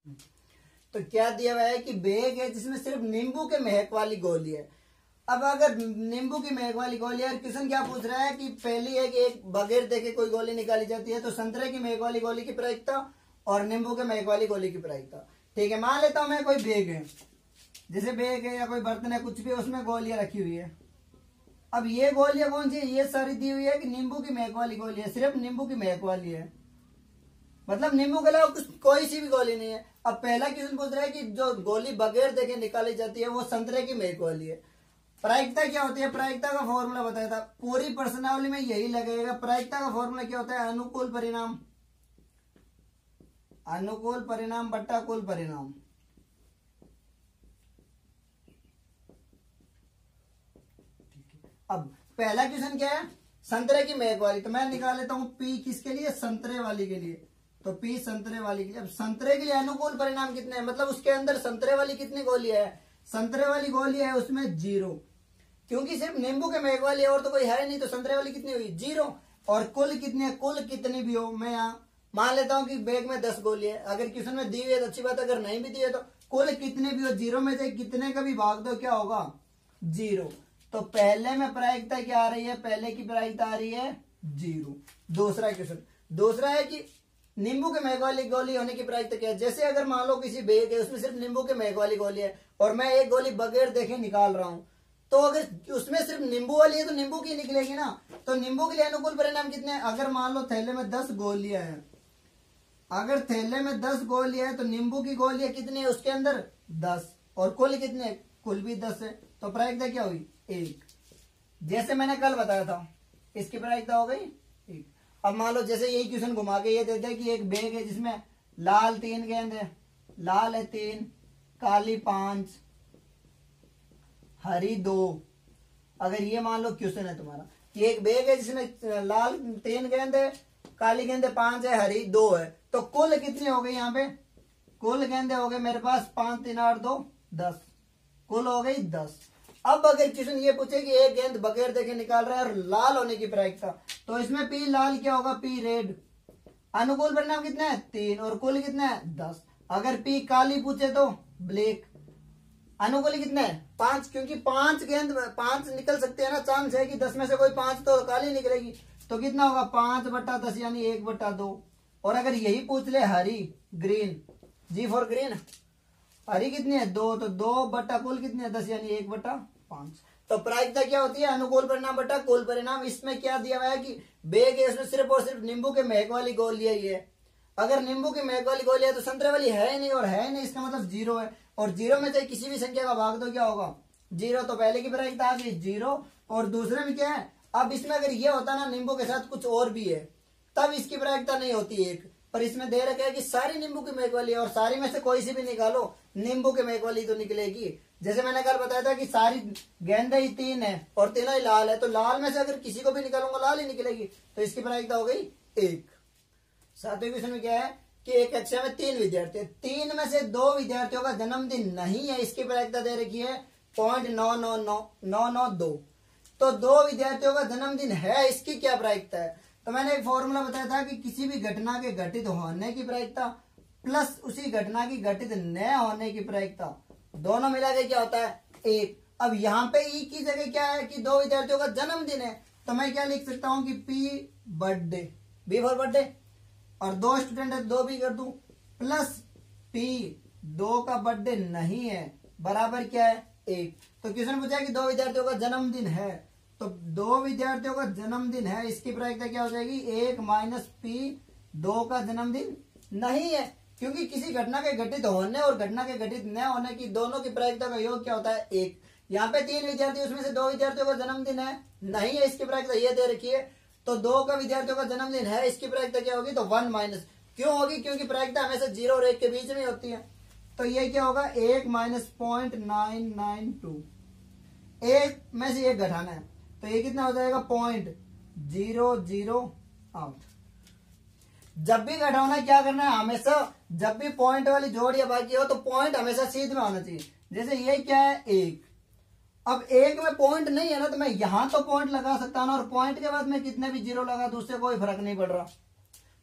तो क्या दिया हुआ है कि बैग है जिसमें सिर्फ नींबू के महक वाली गोली है। अब अगर नींबू की महक वाली गोली है, क्वेश्चन क्या पूछ रहा है कि पहली है कि एक बगैर देखे कोई गोली निकाली जाती है, तो संतरे की महक वाली गोली की प्रायिकता और नींबू के महक वाली गोली की प्रायिकता। ठीक है, मान लेता हूं मैं कोई बैग है, जैसे बैग है या कोई बर्तन है, कुछ भी, उसमें गोलियां रखी हुई है। अब ये गोलियां कौन सी है? ये सारी दी हुई है कि नींबू की महक वाली गोली है, सिर्फ नींबू की महक वाली है, मतलब नींबू के अलावा कोई सी भी गोली नहीं है। अब पहला क्वेश्चन पूछ रहा है कि जो गोली बगैर देखे निकाली जाती है वो संतरे की महक वाली है। प्रायिकता क्या होती है? प्रायिकता का फॉर्मूला बताया था, पूरी प्रश्नावली में यही लगेगा। प्रायिकता का फॉर्मूला क्या होता है? अनुकूल परिणाम, अनुकूल परिणाम बट्टा कुल परिणाम। अब पहला क्वेश्चन क्या है? संतरे की महक वाली, तो मैं निकाल लेता हूं पी किसके लिए? संतरे वाली के लिए। तो पी संतरे वाली के लिए। अब संतरे के लिए अनुकूल परिणाम कितने हैं? मतलब उसके अंदर संतरे वाली कितनी गोली है? संतरे वाली गोली है उसमें 0, क्योंकि सिर्फ नींबू के महक वाली है और तो कोई है नहीं, तो संतरे वाली कितनी हुई? 0। और कुल कितनी है? कुल कितनी भी हो, मैं यहाँ मान लेता हूं कि बैग में 10 गोली है। अगर क्वेश्चन में दी हुई है तो अच्छी बात, अगर नहीं भी दी है तो कुल कितने भी हो, 0 में से कितने का भी भाग दो, क्या होगा? 0। तो पहले में प्रायिकता क्या आ रही है? पहले की प्रायिकता आ रही है 0। दूसरा क्वेश्चन, दूसरा है कि नींबू के महक वाली गोली होने की प्रायिकता क्या है? जैसे अगर मान लो किसी बैग है उसमें सिर्फ नींबू के महक वाली गोली है और मैं एक गोली बगैर देखे निकाल रहा हूं, तो अगर उसमें सिर्फ नींबू वाली है तो नींबू की निकलेगी ना। तो नींबू के लिए अनुकूल परिणाम कितने हैं? अगर मान लो थैले में 10 गोलियां हैं, अगर थैले में 10 गोलियां है तो नींबू की गोलियां कितनी है उसके अंदर? 10। और कुल कितने? कुल भी 10 है। तो प्रायिकता क्या हुई? 1। जैसे मैंने कल बताया था, इसकी प्रायिकता हो गई 1। अब मान लो जैसे यही क्वेश्चन घुमा के ये देते हैं कि एक बैग है जिसमें लाल 3 गेंद है, लाल है 3, काली 5, हरी 2। अगर ये मान लो क्वेश्चन है तुम्हारा कि एक बैग है जिसमें लाल 3 गेंद है, काली गेंदे 5 है, हरी 2 है, तो कुल कितनी हो गई? यहाँ पे कुल गेंदे हो गए मेरे पास 5 3 8 2 10, कुल हो गई 10। अब अगर क्वेश्चन ये पूछे कि एक गेंद बगैर देखे निकाल रहा है और लाल होने की प्रायिकता, तो इसमें पी लाल क्या होगा? P red. अनुकूल परिणाम कितने हैं? 3 और कुल कितने हैं? 10। अगर पी काली पूछे तो ब्लैक। अनुकूल कितने हैं? 5, क्योंकि 5 गेंद 5 निकल सकते हैं ना, चांस है कि 10 में से कोई 5 तो काली निकलेगी। तो कितना होगा? 5/10 यानी 1/2। और अगर यही पूछ ले हरी ग्रीन, जी फॉर ग्रीन, हरी कितनी है? 2, तो 2 कुल कितनी है? 10 यानी 1/5। तो प्रायिकता क्या होती है? अनुकूल परिणाम बटा कुल परिणाम। इसमें क्या दिया हुआ है कि बैग है उसमें सिर्फ और सिर्फ नींबू के महक वाली गोली है ये। अगर नींबू की महक वाली गोली है तो संतरे वाली है ही नहीं, और है ही नहीं इसका मतलब 0 है। और 0 में से किसी भी संख्या का भाग दो, क्या होगा? 0। तो पहले की प्रायिकता आ गई 0। और दूसरे में क्या है? अब इसमें अगर ये होता ना नींबू के साथ कुछ और भी है, तब इसकी प्रायिकता नहीं होती 1। पर इसमें दे रखा है कि सारी नींबू की महक वाली है और सारी में से कोई सी भी निकालो, नींबू की महक वाली तो निकलेगी। जैसे मैंने कल बताया था कि सारी गेंदें ही 3 है और तीनों ही लाल है, तो लाल में से अगर किसी को भी निकालूंगा लाल ही निकलेगी, तो इसकी प्रायिकता हो गई 1। सातवें क्वेश्चन में क्या है कि एक कक्षा में 3 विद्यार्थी है, 3 में से 2 विद्यार्थियों का जन्मदिन नहीं है, इसकी प्रायिकता दे रखी है 0.999992। तो 2 विद्यार्थियों का जन्मदिन है, इसकी क्या प्रायिकता है? तो मैंने एक फॉर्मूला बताया था कि किसी भी घटना के घटित होने की प्रायिकता प्लस उसी घटना की घटित न होने की प्रायिकता, दोनों मिला के क्या होता है? 1। अब यहाँ पे ई की जगह क्या है कि 2 विद्यार्थियों का जन्मदिन है, तो मैं क्या लिख सकता हूं कि P birthday, B for birthday, और 2 स्टूडेंट है 2 भी कर दूं, प्लस पी 2 का बर्थडे नहीं है, बराबर क्या है? 1। तो क्वेश्चन पूछा है कि 2 विद्यार्थियों का जन्मदिन है, तो 2 विद्यार्थियों का जन्मदिन है, इसकी प्रायिकता क्या हो जाएगी? 1 माइनस पी 2 का जन्मदिन नहीं है, क्योंकि किसी घटना के घटित होने और घटना के घटित न होने की दोनों की प्रायिकता का योग क्या होता है? 1। यहाँ पे 3 विद्यार्थी, उसमें से 2 विद्यार्थियों का जन्मदिन है नहीं है, इसकी प्रायिकता ये दे रखी है। तो 2 का विद्यार्थियों का जन्मदिन है, इसकी प्रायिकता क्या होगी? तो 1 माइनस, क्यों होगी? क्योंकि प्रायिकता हमेशा 0 और 1 के बीच में होती है। तो ये क्या होगा? 1 माइनस 0.992, 1 में से 1 घटाना है, तो ये कितना हो जाएगा? 0.008। जब भी घटाना क्या करना है? हमेशा जब भी पॉइंट वाली जोड़ या बाकी हो तो पॉइंट हमेशा सीध में होना चाहिए। जैसे ये क्या है? 1। अब 1 में पॉइंट नहीं है ना, तो मैं यहां तो पॉइंट लगा सकता हूं ना, और पॉइंट के बाद मैं कितने भी 0 लगा दूं उससे कोई फर्क नहीं पड़ रहा।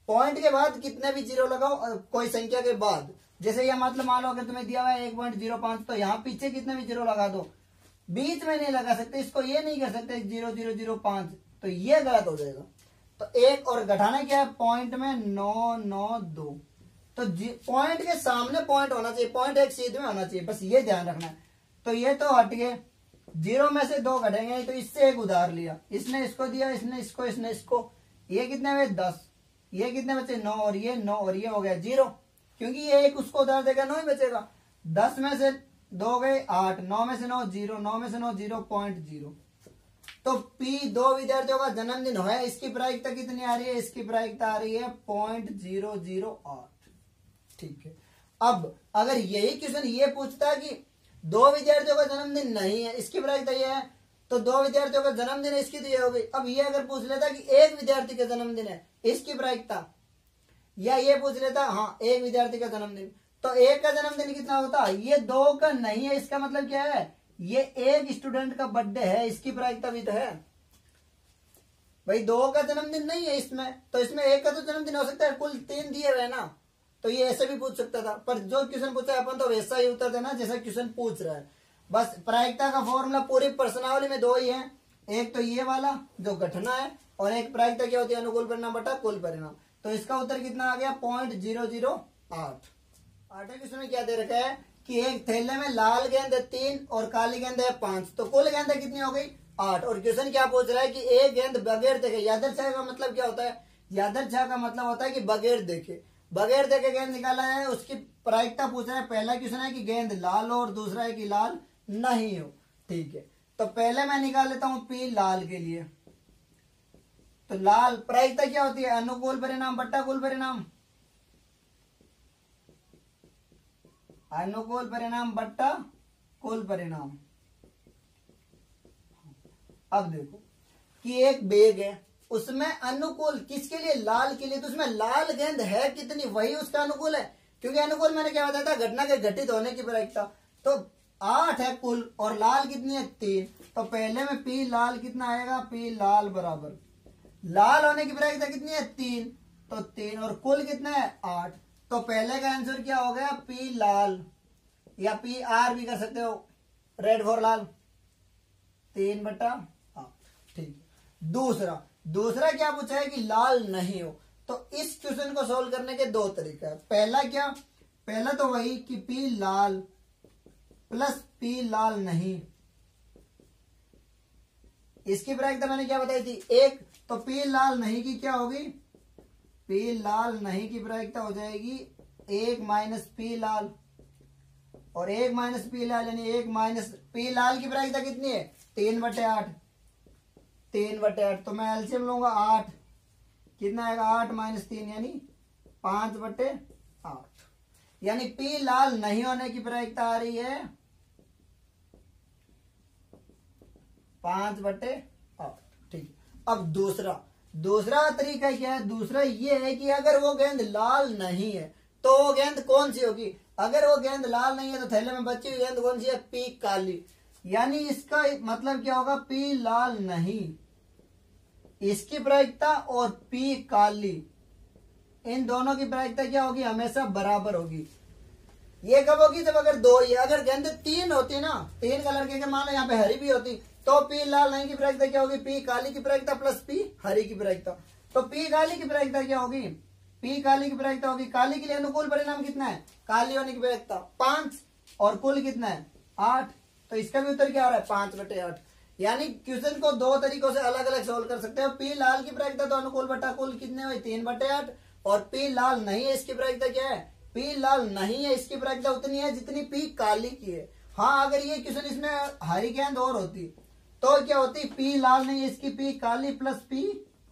पॉइंट के बाद कितने भी 0 लगाओ कोई संख्या के बाद, जैसे ये मतलब मान लो अगर तुम्हें दिया हुआ है 1.05, तो यहाँ पीछे कितने भी जीरो लगा दो, बीच में नहीं लगा सकते, इसको ये नहीं कर सकते 0.005, तो ये गलत हो जाएगा। तो एक और घटाना क्या है पॉइंट में 992, तो पॉइंट के सामने पॉइंट होना चाहिए, पॉइंट एक सीध में होना चाहिए, बस ये ध्यान रखना है। तो ये तो हट गए, जीरो में से दो घटेंगे, तो इससे एक उधार लिया, इसने इसको दिया, इसने इसको, इसने इसको, ये कितने हुए 10, ये कितने बचे 9, और ये 9, और ये हो गया 0, क्योंकि ये एक उसको उधार देगा 9 ही बचेगा। 10 में से 2 गए 8, 9 में से 9 0, 9 में से 9 0.0। तो P 2 विद्यार्थियों का जन्मदिन है, इसकी प्रायिकता कितनी आ रही है, इसकी प्रायिकता आ रही है 0.008। ठीक है, अब अगर यही क्वेश्चन ये पूछता कि 2 विद्यार्थियों का जन्मदिन नहीं है, इसकी प्रायिकता ये है, तो 2 विद्यार्थियों का जन्मदिन है, इसकी तो ये हो गई। अब ये अगर पूछ लेता कि एक विद्यार्थी का जन्मदिन है, इसकी प्रायिकता, या ये पूछ लेता हाँ एक विद्यार्थी का जन्मदिन, तो एक का जन्मदिन कितना होता, ये 2 का नहीं है, इसका मतलब क्या है, ये एक स्टूडेंट का बर्थडे है, इसकी प्रायिकता भी तो है भाई। 2 का जन्मदिन नहीं है इसमें, तो इसमें एक का तो जन्मदिन हो सकता है, कुल 3 दिए हुए ना, तो ये ऐसे भी पूछ सकता था, पर जो क्वेश्चन पूछा है अपन तो वैसा ही उत्तर देना जैसा क्वेश्चन पूछ रहा है। बस प्रायिकता का फॉर्मूला पूरी प्रश्नावली में 2 ही है, एक तो ये वाला जो घटना है, और एक प्रायिकता क्या होती है, अनुकूल परिणाम बटा कुल परिणाम। तो इसका उत्तर कितना आ गया 0.008। 8वें क्वेश्चन में क्या दे रखा है कि एक थैले में लाल गेंद है 3 और काली गेंद है 5, तो कुल गेंद कितनी हो गई 8, और क्वेश्चन क्या पूछ रहा है कि एक गेंद बगैर देखे, यादृच्छा का मतलब क्या होता है, यादृच्छा का मतलब होता है कि बगैर देखे, बगैर देखे गेंद निकाला है, उसकी प्रायिकता पूछ रहा है। पहला क्वेश्चन है कि गेंद लाल हो और दूसरा है कि लाल नहीं हो। ठीक है, तो पहले मैं निकाल लेता हूं P लाल के लिए, तो लाल प्रायिकता क्या होती है, अनुकूल परिणाम बट्टा कुल परिणाम, अनुकूल परिणाम बट्टा कुल परिणाम। अब देखो कि एक बैग है, उसमें अनुकूल किसके लिए, लाल के लिए, तो उसमें लाल गेंद है कितनी, वही उसका अनुकूल है, क्योंकि अनुकूल मैंने क्या बताया था, घटना के घटित होने की प्रायिकता, तो 8 है कुल, और लाल कितनी है 3, तो पहले में P लाल कितना आएगा, P लाल बराबर लाल होने की प्रायिकता कितनी है 3, तो 3, और कुल कितना है 8, तो पहले का आंसर क्या हो गया P लाल, या PR भी कर सकते हो, रेड फॉर लाल, 3/8। ठीक, दूसरा क्या पूछा है कि लाल नहीं हो, तो इस क्वेश्चन को सोल्व करने के 2 तरीके हैं। पहला क्या, पहला तो वही कि P लाल प्लस P लाल नहीं, इसकी प्रायिकता मैंने क्या बताई थी 1, तो P लाल नहीं की क्या होगी, P लाल नहीं की प्रायिकता हो जाएगी 1 माइनस P लाल, और 1 माइनस P लाल यानी 1 माइनस P लाल की प्रायिकता कितनी है 3/8, 3/8, तो मैं एलसीएम लूंगा 8, कितना आएगा 8 माइनस 3 यानी 5/8, यानी P लाल नहीं होने की प्रायिकता आ रही है 5/8। ठीक, अब दूसरा तरीका क्या है, दूसरा ये है कि अगर वो गेंद लाल नहीं है तो वो गेंद कौन सी होगी, अगर वो गेंद लाल नहीं है तो थैले में बची हुई गेंद कौन सी है, P काली, यानी इसका मतलब क्या होगा P लाल नहीं, इसकी प्रायिकता और P काली, इन दोनों की प्रायिकता क्या होगी, हमेशा बराबर होगी। ये कब होगी, जब अगर 2 ही, अगर गेंद 3 होती ना, 3 कलर के मान लो यहाँ पे हरी भी होती, तो P लाल नहीं की प्रायिकता क्या होगी, P काली की प्रायिकता प्लस P हरी की प्रायिकता, तो P काली की प्रायिकता क्या होगी, P काली की प्रायिकता होगी, काली के लिए अनुकूल परिणाम कितना है, काली होने की प्रायिकता 5, और कुल कितना है 8, तो इसका भी उत्तर क्या आ रहा है 5/8। यानी क्वेश्चन को 2 तरीकों से अलग अलग सोल्व कर सकते हो। P लाल की प्रायिकता तो अनुकूल बटा कुल कितने हुए 3/8, और P लाल नहीं है इसकी प्रायिकता क्या है, P लाल नहीं है इसकी प्रायिकता उतनी है जितनी P काली की है। हाँ, अगर ये क्वेश्चन इसमें हरी गेंद और होती तो क्या होती, P लाल नहीं है इसकी P काली प्लस P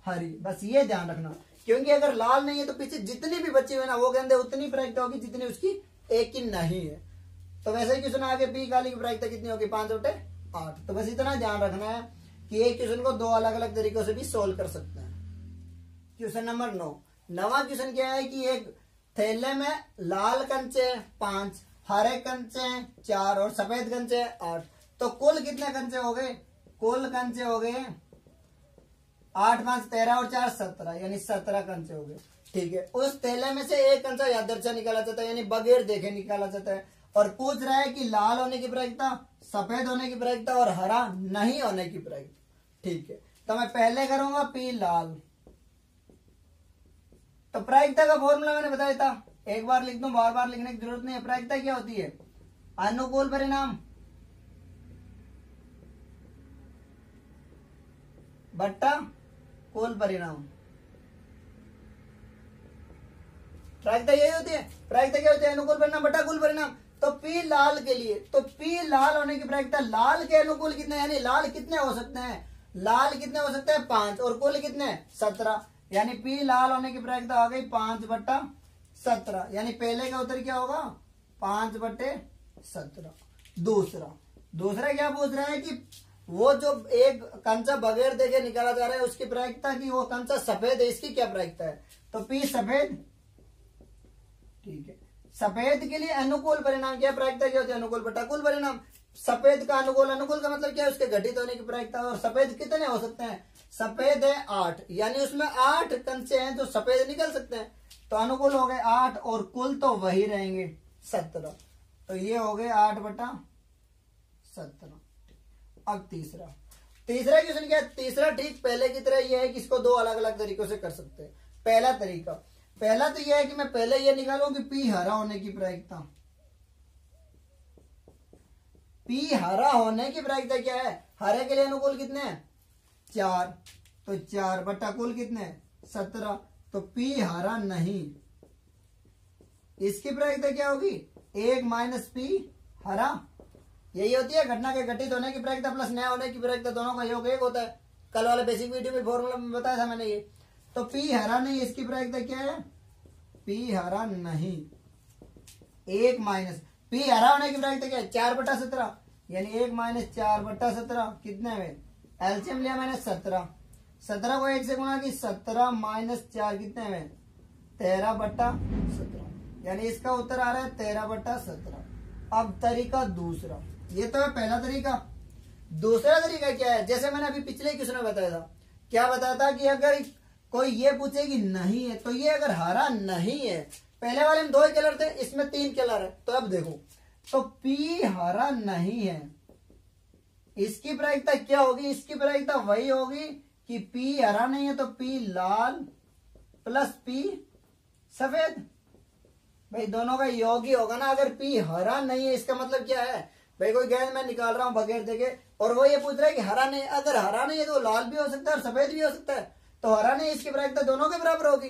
हरी, बस ये ध्यान रखना, क्योंकि अगर लाल नहीं है तो पीछे जितनी भी बची हुई ना वो गेंद उतनी प्रायिकता होगी जितनी उसकी एक की नहीं है। तो वैसे ही क्वेश्चन आगे P काली की प्रायिकता कितनी होगी 5/8। तो बस इतना ध्यान रखना है कि एक क्वेश्चन को 2 अलग अलग तरीकों से भी सोल्व कर सकते हैं। क्वेश्चन नंबर 9, नवा क्वेश्चन क्या है कि एक थैले में लाल कंचे 5, हरे कंचे 4 और सफेद कंचे 8, तो कुल कितने कंचे हो गए, कुल कंचे हो गए 8 5 13 और 4 17, यानी 17 कंचे हो गए। ठीक है, उस थैले में से एक कंचा यादृच्छा निकाला जाता है, यानी बगैर देखे निकाला जाता है। और पूछ रहा है कि लाल होने की प्रायिकता, सफेद होने की प्रायिकता और हरा नहीं होने की प्रायिकता। ठीक है, तो मैं पहले करूंगा पी लाल। तो प्रायिकता का फॉर्मूला मैंने बताया था, एक बार लिख दूं, बार बार लिखने की जरूरत नहीं है। प्रायिकता क्या होती है? अनुकूल परिणाम बट्टा कुल परिणाम। प्रायिकता यही होती है। प्रायिकता क्या होती है? अनुकूल परिणाम बट्टा कुल परिणाम। तो पी लाल के लिए, तो पी लाल होने की प्रायिकता, लाल के अनुकूल कितने, यानी लाल कितने हो सकते हैं? लाल कितने हो सकते हैं? 5, और कुल कितने? 17, यानी पी लाल होने की प्रायिकता आ गई 5/17, यानी पहले का उत्तर क्या होगा? 5/17। दूसरा क्या पूछ रहा है कि वो जो एक कंचा बगैर देखे निकाला जा रहा है उसकी प्रायिकता की, वो कंचा सफेद है, इसकी क्या प्रायिकता है? तो पी सफेद। ठीक है, सफेद के लिए अनुकूल परिणाम क्या प्रायिकता क्या होती है? अनुकूल बटा कुल परिणाम। सफेद का अनुकूल, अनुकूल का मतलब क्या है? उसके घटित होने की प्रायिकता। और सफेद कितने हो सकते हैं? सफेद है 8, यानी उसमें 8 कंचे हैं जो सफेद निकल सकते हैं। तो अनुकूल हो गए 8 और कुल तो वही रहेंगे 17। तो ये हो गए 8/17। अब तीसरा क्वेश्चन क्या है? तीसरा ठीक पहले की तरह यह है कि इसको दो अलग अलग तरीकों से कर सकते हैं। पहला तो यह है कि मैं पहले यह निकालूं कि पी हरा होने की प्रायिकता। पी हरा होने की प्रायिकता क्या है? हरे के लिए अनुकूल कितने हैं? 4, तो 4 बट्टा कुल कितने? 17। तो पी हरा नहीं, इसकी प्रायिकता क्या होगी? 1 - पी हरा। यही होती है घटना के घटित होने की प्रायिकता प्लस नया होने की प्रायिकता, दोनों का योग 1 होता है। कल वाले बेसिक वीडियो में फॉर्मूला में बताया था मैंने ये। तो पी हरा नहीं, इसकी प्रायिकता क्या है? पी हरा नहीं, 1 - पी हरा होने की प्रायिकता क्या है? 4/17, यानी 1 - 4/17 कितने में? एलसीएम लिया मैंने 17। 17 को 1 से गुणा की, 17 - 4 कितने में? 13/17, यानी इसका उत्तर आ रहा है 13/17। अब तरीका दूसरा, ये तो है पहला तरीका। दूसरा तरीका क्या है? जैसे मैंने अभी पिछले क्वेश्चन में बताया था, क्या बताया था कि अगर कोई ये पूछे कि नहीं है, तो ये अगर हरा नहीं है, पहले वाले में 2 ही कलर थे, इसमें 3 कलर है। तो अब देखो, तो पी हरा नहीं है, इसकी प्रायिकता क्या होगी? इसकी प्रायिकता वही होगी कि पी हरा नहीं है तो पी लाल प्लस पी सफेद। भाई दोनों का योग ही होगा ना। अगर पी हरा नहीं है, इसका मतलब क्या है? भाई कोई गेंद मैं निकाल रहा हूं बगैर देखे, और वो ये पूछ रहा है कि हरा नहीं। अगर हरा नहीं है तो लाल भी हो सकता है और सफेद भी हो सकता है। तो हरा नहीं, इसकी प्रायिकता दोनों के बराबर होगी।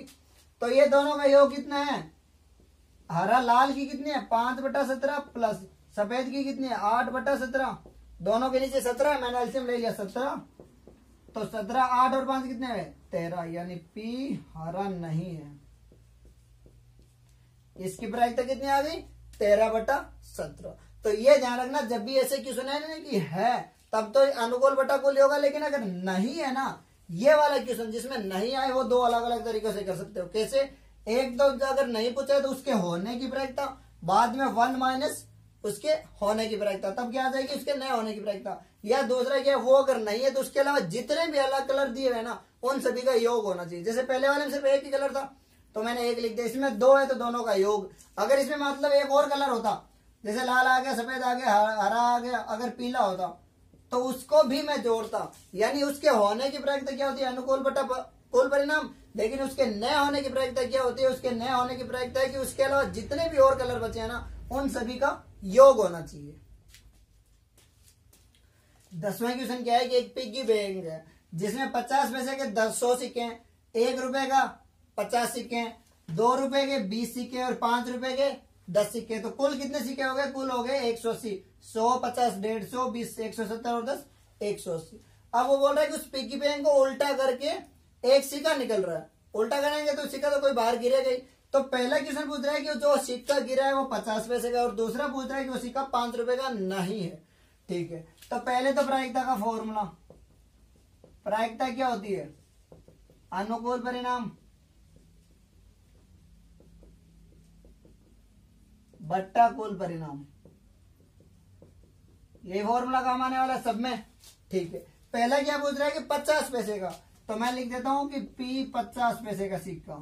तो ये दोनों का योग कितना है? हरा लाल की कितनी है? 5/17 प्लस सफेद की कितनी है? 8/17। दोनों के नीचे 17 है, मैंने एलसीएम ले लिया 17। तो 17, 8 और 5 कितने हैं? 13, यानी पी हरा नहीं है। इसकी प्रायिकता कितनी आ गई? 13/17। तो ये ध्यान रखना, जब भी ऐसे क्वेश्चन है ना कि है, तब तो अनुकूल बटा कुल होगा, लेकिन अगर नहीं है ना, ये वाला क्वेश्चन जिसमें नहीं आए, वो दो अलग अलग तरीकों से कर सकते हो। कैसे? एक तो अगर नहीं पूछा तो उसके होने की प्रायिकता, बाद में 1 - उसके होने की प्रायिकता, तब क्या आ जाएगी? उसके नए होने की प्रायिकता। या दूसरा क्या, वो अगर नहीं है तो उसके अलावा जितने भी अलग कलर दिए हुए ना, उन सभी का योग होना चाहिए। जैसे पहले वाले में सिर्फ एक ही कलर था तो मैंने 1 लिख दिया, इसमें 2 है तो दोनों का योग। अगर इसमें मतलब एक और कलर होता, जैसे लाल आ गया, सफेद आ गया, हरा आ गया, अगर पीला होता तो उसको भी मैं जोड़ता, यानी उसके होने की प्रायिकता क्या होती है? अनुकूल बटा कुल परिणाम। लेकिन उसके नए होने की प्रायिकता क्या होती है? उसके नए होने की प्रायिकता है कि उसके अलावा जितने भी और कलर बचे हैं ना, उन सभी का योग होना चाहिए। 10वां क्वेश्चन क्या है कि एक पिग्गी बैंक है जिसमें 50 पैसे के 100 सिक्के हैं, 1 रुपए का 50 सिक्के हैं, 2 रुपए के 20 सिक्के और 5 रुपए के 10 सिक्के। तो कुल कितने सिक्के हो गए? कुल हो गए 180। 100, 50, 150, 20, 170 और 10, 180। अब वो बोल रहा है कि उस पिग्गी बैंक को उल्टा करके एक सिक्का निकल रहा है। उल्टा करेंगे तो सिक्का तो कोई बाहर गिरेगा ही। तो पहला क्वेश्चन पूछ रहा है कि जो सिक्का गिरा है वो 50 पैसे का, और दूसरा पूछ रहा है कि वो सिक्का 5 रुपए का नहीं है। ठीक है, तो पहले तो प्रायिकता का फॉर्मूला, प्रायिकता क्या होती है? अनुकूल परिणाम बट्टा कुल परिणाम। ये फॉर्मूला काम आने वाला है सब में। ठीक है, पहला क्या पूछ रहा है कि 50 पैसे का, तो मैं लिख देता हूं कि पी 50 पैसे का सिक्का।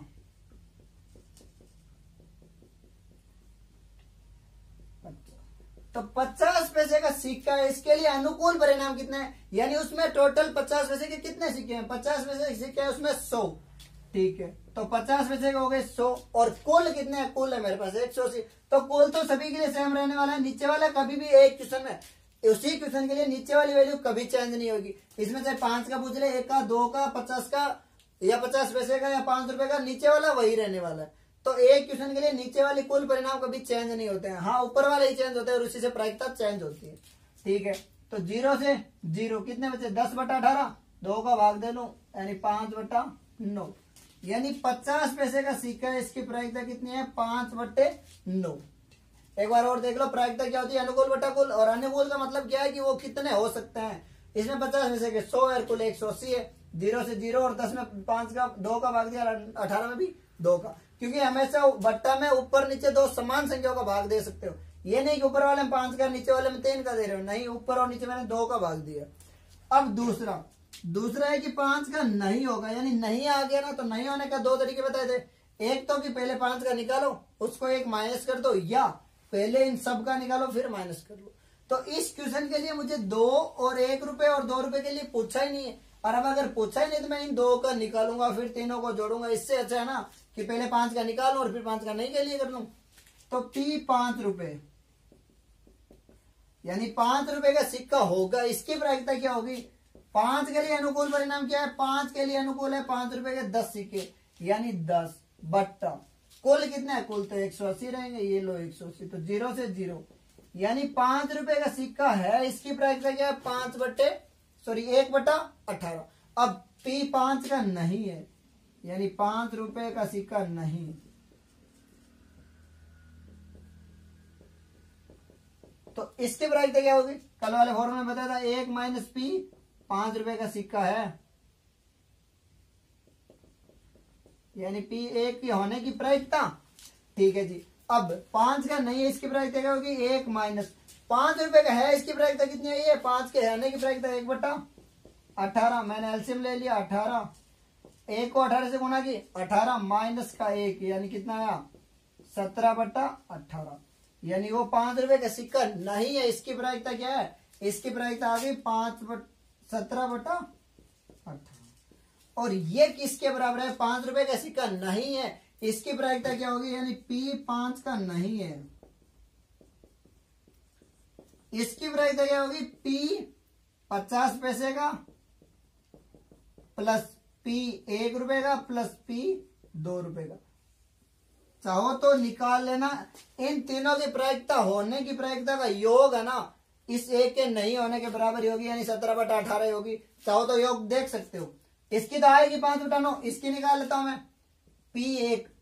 तो 50 पैसे का सिक्का है, इसके लिए अनुकूल परिणाम कितने हैं, यानी उसमें टोटल 50 पैसे के कितने सिक्के हैं, 50 पैसे के सिक्के हैं उसमें 100, ठीक है। तो 50 पैसे के हो गए 100, और कुल कितने हैं, कुल है मेरे पास 180। तो कुल तो सभी के लिए सेम रहने वाला है, नीचे वाला कभी भी एक क्वेश्चन में, उसी क्वेश्चन के लिए नीचे वाली वैल्यू कभी चेंज नहीं होगी। इसमें चाहे 5 का पूछ ले, 1 का, 2 का, 50 का, या 50 पैसे का, या 5 रुपए का, नीचे वाला वही रहने वाला है। तो एक क्वेश्चन के लिए नीचे वाले कुल परिणाम कभी चेंज नहीं होते हैं, हाँ ऊपर वाले ही चेंज होते हैं, और उसी से प्रायिकता चेंज होती है, ठीक है। तो 0 से 0 कितने बचे, 10/18, 2 का भाग दे लूं यानी 5/9, यानी 50 पैसे का सिक्का है, इसकी प्रायिकता कितनी है, 5/9। एक बार और देख लो, प्रायिकता क्या होती है, अनुकूल बटा कुल, और अनुकूल का मतलब क्या है कि वो कितने हो सकते हैं। इसमें 50 पैसे के 100 है, कुल 180 है, 0 से 0, और 10 में 5 का 2 का भाग दिया, 18 में भी 2 का, क्योंकि हमेशा बट्टा में ऊपर नीचे 2 समान संख्याओं का भाग दे सकते हो। ये नहीं कि ऊपर वाले में 5 का, नीचे वाले में 3 का दे रहे हो, नहीं, ऊपर और नीचे मैंने 2 का भाग दिया। अब दूसरा है कि 5 का नहीं होगा, यानी नहीं आ गया ना, तो नहीं होने का 2 तरीके बताए थे। एक तो कि पहले 5 का निकालो, उसको 1 माइनस कर दो, या पहले इन सब का निकालो फिर माइनस कर लो। तो इस क्वेश्चन के लिए मुझे 2 और 1 रुपए और 2 रुपए के लिए पूछा ही नहीं है, और अब अगर पूछा ही नहीं तो मैं इन 2 का निकालूंगा, फिर तीनों को जोड़ूंगा। इससे अच्छा है ना कि पहले 5 का निकालूं और फिर 5 का नहीं के लिए कर लूं। तो P 5 रुपए, यानी 5 रुपए का सिक्का होगा, इसकी प्रायिकता क्या होगी, 5 के लिए अनुकूल परिणाम क्या है, 5 के लिए अनुकूल है 5 रुपए के 10 सिक्के, यानी 10 बट्टा कुल कितना है, कुल तो 180 रहेंगे, ये लो 180, तो 0 से 0, यानी 5 रुपए का सिक्का है, इसकी प्रायिकता क्या है, 1/18। अब P 5 का नहीं है, यानी 5 रुपए का सिक्का नहीं, तो इसकी प्रायिकता क्या होगी, कल वाले फॉर्मूले में बताया था, 1 माइनस P 5 रुपए का सिक्का है, यानी P 1 की होने की प्रायिकता, ठीक है जी। अब 5 का नहीं है, इसकी प्रायिकता क्या होगी, 1 माइनस 5 रुपए का है, इसकी प्रायिकता कितनी है, ये 5 के होने की प्रायिकता 1/18, मैंने एलसीएम ले लिया 18, 1 को 18 से गुणा की, 18 माइनस का 1, यानी कितना आया, 17/18, यानी वो 5 रुपए का सिक्का नहीं है। इसकी प्रायिकता क्या है, इसकी प्रायिकता आ गई 17/18, और ये किसके बराबर है, 5 रुपए का सिक्का नहीं है, इसकी प्रायिकता क्या होगी, यानी P 5 का नहीं है, इसकी प्रायिकता क्या होगी, P 50 पैसे का प्लस P 1 रुपए का प्लस P 2 रुपए का। चाहो तो निकाल लेना, इन तीनों की प्रायिकता होने की प्रायिकता का योग है ना, इस एक के नहीं होने के बराबर होगी, यानी 17/18 होगी। चाहो तो योग देख सकते हो, इसकी तो आएगी 5/9, इसकी निकाल लेता हूं मैं,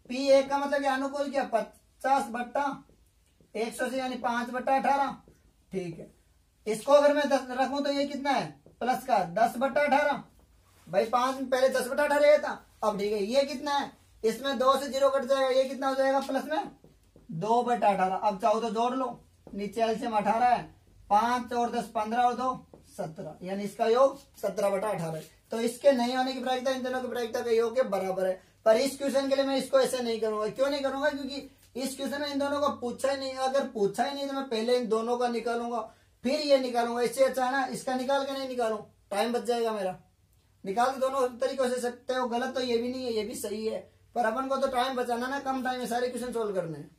P1 का मतलब क्या, अनुकूल क्या, 50/180, यानी 5/18, ठीक है। इसको अगर मैं 10 रखूं तो ये कितना है, प्लस का 10/18, भाई 5 में पहले 10/18 था, अब ठीक है, ये कितना है, इसमें 2 से 0 कट जाएगा, ये कितना हो जाएगा, प्लस में 2/18। अब चाहो तो जोड़ लो, नीचे एलसीएम 18 है, 5 और 10 15 और 2 17, यानी इसका योग 17/18 है। तो इसके नहीं होने की प्रायिकता इन दोनों की प्रायिकता के योग के बराबर है। पर इस क्वेश्चन के लिए मैं इसको ऐसे नहीं करूंगा, क्यों नहीं करूंगा, क्योंकि इस क्वेश्चन में इन दोनों का पूछा ही नहीं, अगर पूछा ही नहीं तो मैं पहले इन दोनों का निकालूंगा फिर ये निकालूंगा। इससे अच्छा है ना इसका निकाल के नहीं निकालू, टाइम बच जाएगा मेरा। निकाल के दोनों तरीकों से सकते हो, गलत तो ये भी नहीं है, ये भी सही है, पर अपन को तो टाइम बचाना ना, कम टाइम में सारे क्वेश्चन सोल्व करने हैं।